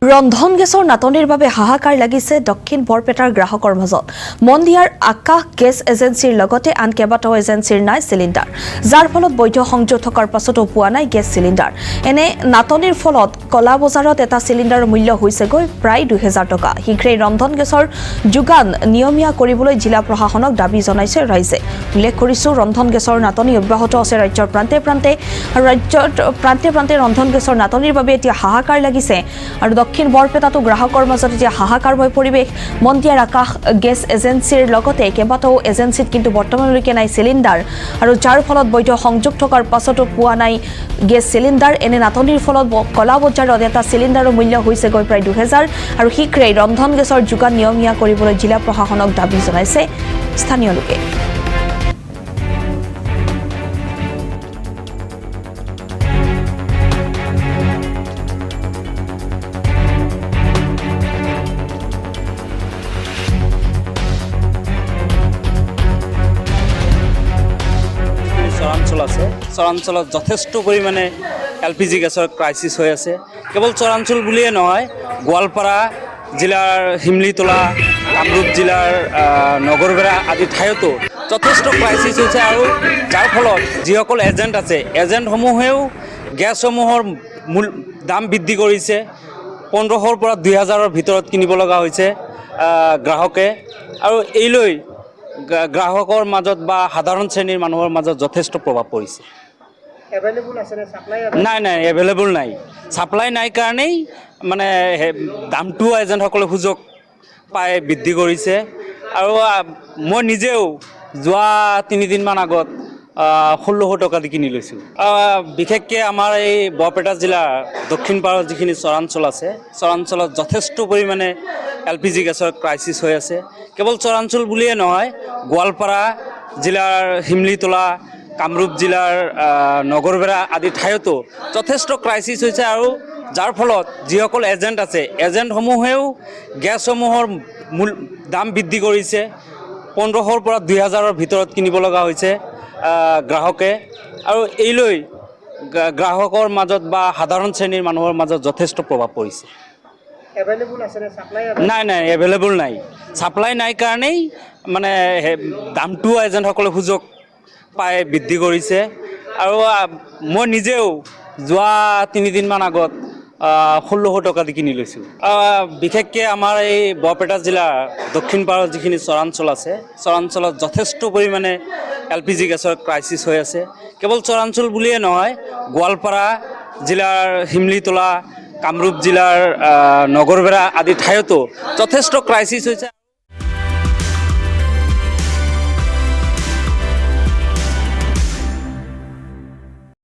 ৰন্ধন গেছৰ নাটনিৰ বাবে হাহাকাৰ লাগিছে দক্ষিণ বৰপেটাৰ গ্ৰাহকৰ মাজত। মন্দিয়াৰ আকাশ গেছ এজেন্সিৰ লগতে আন কেইবাটাও এজেন্সিৰ নাই চিলিণ্ডাৰ, যাৰ ফলত বৈধ সংযোগ থকাৰ পাছতো পোৱা নাই গেছ চিলিণ্ডাৰ। এনে নাটনিৰ ফলত কলা বজাৰত এটা চিলিণ্ডাৰৰ মূল্য হৈছেগৈ প্ৰায় ২০০০ টকা। শীঘ্ৰেই ৰন্ধন গেছৰ যোগান নিয়মীয়া কৰিবলৈ জিলা প্ৰশাসনক দাবী জনাইছে ৰাইজে। উল্লেখ কৰিছো, ৰন্ধন গেছৰ নাটনি অব্যাহত আছে ৰাজ্যৰ প্ৰান্তে প্ৰান্তে ৰন্ধন গেছৰ নাটনিৰ বাবে এতিয়া হাহাকাৰ লাগিছে আৰু দক্ষিণ বৰপেটাতো গ্ৰাহকৰ মাজত এতিয়া হাহাকাৰময় পৰিৱেশ। মন্দিয়াৰ আকাশ গেছ এজেন্সিৰ লগতে কেইবাটাও এজেন্সিত কিন্তু বৰ্তমানলৈকে নাই চিলিণ্ডাৰ আৰু যাৰ ফলত বৈধ সংযোগ থকাৰ পাছতো পোৱা নাই গেছ চিলিণ্ডাৰ। এনে নাটনিৰ ফলত কলা বজাৰত এটা চিলিণ্ডাৰৰ মূল্য হৈছেগৈ প্ৰায় ২০০০ আৰু শীঘ্ৰেই ৰন্ধন গেছৰ যোগান নিয়মীয়া কৰিবলৈ জিলা প্ৰশাসনক দাবী জনাইছে স্থানীয় লোকে। চৰাঞ্চলত যথেষ্ট পৰিমাণে LPG গেছৰ ক্ৰাইচিছ হৈ আছে। কেৱল চৰাঞ্চল বুলিয়ে নহয়, গোৱালপাৰা জিলাৰ শিমলিতলা, কামৰূপ জিলাৰ নগৰবেৰা আদি ঠাইতো যথেষ্ট ক্ৰাইচিছ হৈছে আৰু যাৰ ফলত যিসকল এজেণ্ট আছে, এজেণ্টসমূহেও গেছসমূহৰ দাম বৃদ্ধি কৰিছে। ১৫০০ৰ পৰা ২০০০ৰ ভিতৰত কিনিব লগা হৈছে গ্ৰাহকে, আৰু এইলৈ গ্ৰাহকৰ মাজত বা সাধাৰণ শ্ৰেণীৰ মানুহৰ মাজত যথেষ্ট প্ৰভাৱ পৰিছে। নাই, এভেইলেবল নাই। ছাপ্লাই নাই কাৰণেই মানে দামটোও এজেণ্টসকলে সুযোগ পাই বৃদ্ধি কৰিছে। আৰু মই নিজেও যোৱা ৩ দিনমান আগত ১৬০০ টকা দি কিনি লৈছোঁ। বিশেষকৈ আমাৰ এই বৰপেটা জিলাৰ দক্ষিণ পাৰৰ যিখিনি চৰাঞ্চল আছে, চৰাঞ্চলত যথেষ্ট পৰিমাণে LPG গেছৰ ক্ৰাইচিছ হৈ আছে। কেৱল চৰাঞ্চল বুলিয়ে নহয়, গোৱালপাৰা জিলাৰ শিমলিতলা, কামৰূপ জিলাৰ নগৰবেৰা আদি ঠাইতো যথেষ্ট ক্ৰাইচিছ হৈছে আৰু যাৰ ফলত যিসকল এজেণ্ট আছে, এজেণ্টসমূহেও গেছসমূহৰ দাম বৃদ্ধি কৰিছে। ১৫০০ৰ পৰা ২০০০ৰ ভিতৰত কিনিব লগা হৈছে গ্ৰাহকে, আৰু এইলৈ গ্ৰাহকৰ মাজত বা সাধাৰণ শ্ৰেণীৰ মানুহৰ মাজত যথেষ্ট প্ৰভাৱ পৰিছে। নাই, এভেইলেবল নাই। ছাপ্লাই নাই কাৰণেই মানে দামটোও এজেণ্টসকলে সুযোগ পাই বৃদ্ধি কৰিছে। আৰু মই নিজেও যোৱা ৩ দিনমান আগত ১৬০০ টকা দি কিনি লৈছোঁ। বিশেষকৈ আমাৰ এই বৰপেটা জিলাৰ দক্ষিণ পাৰৰ যিখিনি চৰাঞ্চল আছে, চৰাঞ্চলত যথেষ্ট পৰিমাণে LPG গেছৰ ক্ৰাইচিছ হৈ আছে। কেৱল চৰাঞ্চল বুলিয়ে নহয়, গোৱালপাৰা জিলাৰ শিমলিতলা, কামৰূপ জিলাৰ নগৰবেৰা আদি ঠাইতো যথেষ্ট ক্ৰাইচিছ হৈছে।